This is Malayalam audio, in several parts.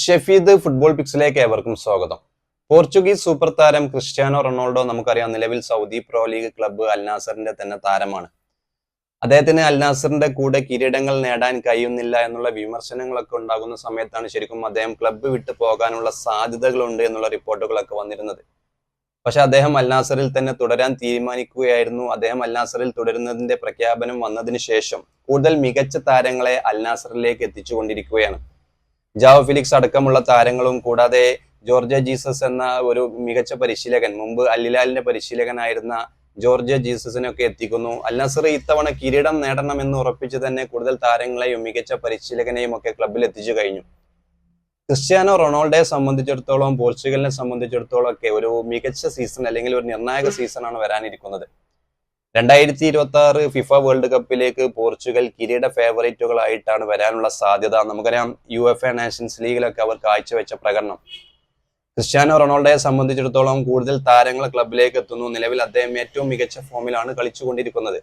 ഷെഫീദ് ഫുട്ബോൾ പിക്സിലേക്ക് ഏവർക്കും സ്വാഗതം. പോർച്ചുഗീസ് സൂപ്പർ താരം ക്രിസ്ത്യാനോ റൊണാൾഡോ നമുക്കറിയാം നിലവിൽ Saudi pro league club Al നാസറിന്റെ തന്നെ താരമാണ്. അദ്ദേഹത്തിന് അൽ നാസറിന്റെ കൂടെ കിരീടങ്ങൾ നേടാൻ കഴിയുന്നില്ല എന്നുള്ള വിമർശനങ്ങളൊക്കെ ഉണ്ടാകുന്ന സമയത്താണ് ശരിക്കും അദ്ദേഹം ക്ലബ്ബ് വിട്ടു പോകാനുള്ള സാധ്യതകളുണ്ട് എന്നുള്ള റിപ്പോർട്ടുകളൊക്കെ വന്നിരുന്നത്. പക്ഷെ അദ്ദേഹം അൽ നാസറിൽ തന്നെ തുടരാൻ തീരുമാനിക്കുകയായിരുന്നു. അദ്ദേഹം അൽ നാസറിൽ തുടരുന്നതിന്റെ പ്രഖ്യാപനം വന്നതിന് ശേഷം കൂടുതൽ മികച്ച താരങ്ങളെ അൽ നാസറിലേക്ക് എത്തിച്ചുകൊണ്ടിരിക്കുകയാണ്. ജാവോ ഫിലിക്സ് അടക്കമുള്ള താരങ്ങളും കൂടാതെ ജോർജ് ജീസസ് എന്ന ഒരു മികച്ച പരിശീലകൻ, മുമ്പ് അൽ ഹിലാലിന്റെ പരിശീലകനായിരുന്ന ജോർജ് ജീസസിനൊക്കെ എത്തിക്കുന്നു. അൽ നസർ ഇത്തവണ കിരീടം നേടണമെന്ന് ഉറപ്പിച്ച് തന്നെ കൂടുതൽ താരങ്ങളെയും മികച്ച പരിശീലകനെയും ഒക്കെ ക്ലബ്ബിൽ എത്തിച്ചു കഴിഞ്ഞു. ക്രിസ്ത്യാനോ റൊണാൾഡോയെ സംബന്ധിച്ചിടത്തോളം, പോർച്ചുഗലിനെ സംബന്ധിച്ചിടത്തോളം ഒക്കെ ഒരു മികച്ച സീസൺ അല്ലെങ്കിൽ ഒരു നിർണായക സീസണാണ് വരാനിരിക്കുന്നത്. 2026 ഫിഫ വേൾഡ് കപ്പിലേക്ക് പോർച്ചുഗൽ കിരീട ഫേവറേറ്റുകളായിട്ടാണ് വരാനുള്ള സാധ്യത. നമുക്കറിയാം UEFA നാഷൻസ് ലീഗിലൊക്കെ അവർ കാഴ്ചവെച്ച പ്രകടനം. ക്രിസ്ത്യാനോ റൊണാൾഡോയെ സംബന്ധിച്ചിടത്തോളം കൂടുതൽ താരങ്ങൾ ക്ലബിലേക്ക് എത്തുന്നു. നിലവിൽ അദ്ദേഹം ഏറ്റവും മികച്ച ഫോമിലാണ് കളിച്ചുകൊണ്ടിരിക്കുന്നത്.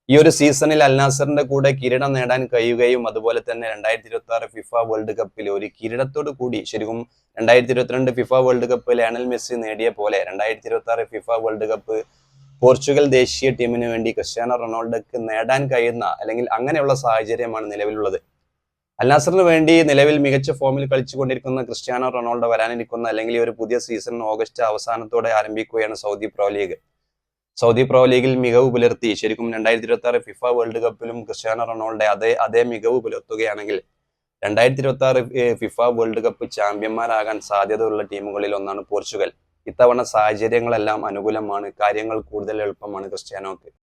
ഈ ഒരു സീസണിൽ അൽ നാസറിന്റെ കൂടെ കിരീടം നേടാൻ കഴിയുകയും അതുപോലെ തന്നെ 2026 ഫിഫ വേൾഡ് കപ്പിൽ ഒരു കിരീടത്തോട് കൂടി, ശരിക്കും 2022 FIFA world cup Lionel Messi നേടിയ പോലെ 2026 ഫിഫ വേൾഡ് കപ്പ് പോർച്ചുഗൽ ദേശീയ ടീമിന് വേണ്ടി ക്രിസ്ത്യാനോ റൊണാൾഡോക്ക് നേടാൻ കഴിയുന്ന അല്ലെങ്കിൽ അങ്ങനെയുള്ള സാഹചര്യമാണ് നിലവിലുള്ളത്. അൽ നാസറിന് വേണ്ടി നിലവിൽ മികച്ച ഫോമിൽ കളിച്ചുകൊണ്ടിരിക്കുന്ന ക്രിസ്ത്യാനോ റൊണാൾഡോ വരാനിരിക്കുന്ന അല്ലെങ്കിൽ ഒരു പുതിയ സീസൺ ഓഗസ്റ്റ് അവസാനത്തോടെ ആരംഭിക്കുകയാണ് Saudi pro league. Saudi pro ലീഗിൽ മികവ് പുലർത്തി ശരിക്കും 2026 ഫിഫ വേൾഡ് കപ്പിലും ക്രിസ്ത്യാനോ റൊണാൾഡോ അതേ മികവ് പുലർത്തുകയാണെങ്കിൽ 2026 ഫിഫ വേൾഡ് കപ്പ് ചാമ്പ്യന്മാരാകാൻ സാധ്യതയുള്ള ടീമുകളിൽ ഒന്നാണ് പോർച്ചുഗൽ. ഇത്തവണ സാഹചര്യങ്ങളെല്ലാം അനുകൂലമാണ്. കാര്യങ്ങൾ കൂടുതൽ എളുപ്പമാണ് ക്രിസ്ത്യാനോക്ക്.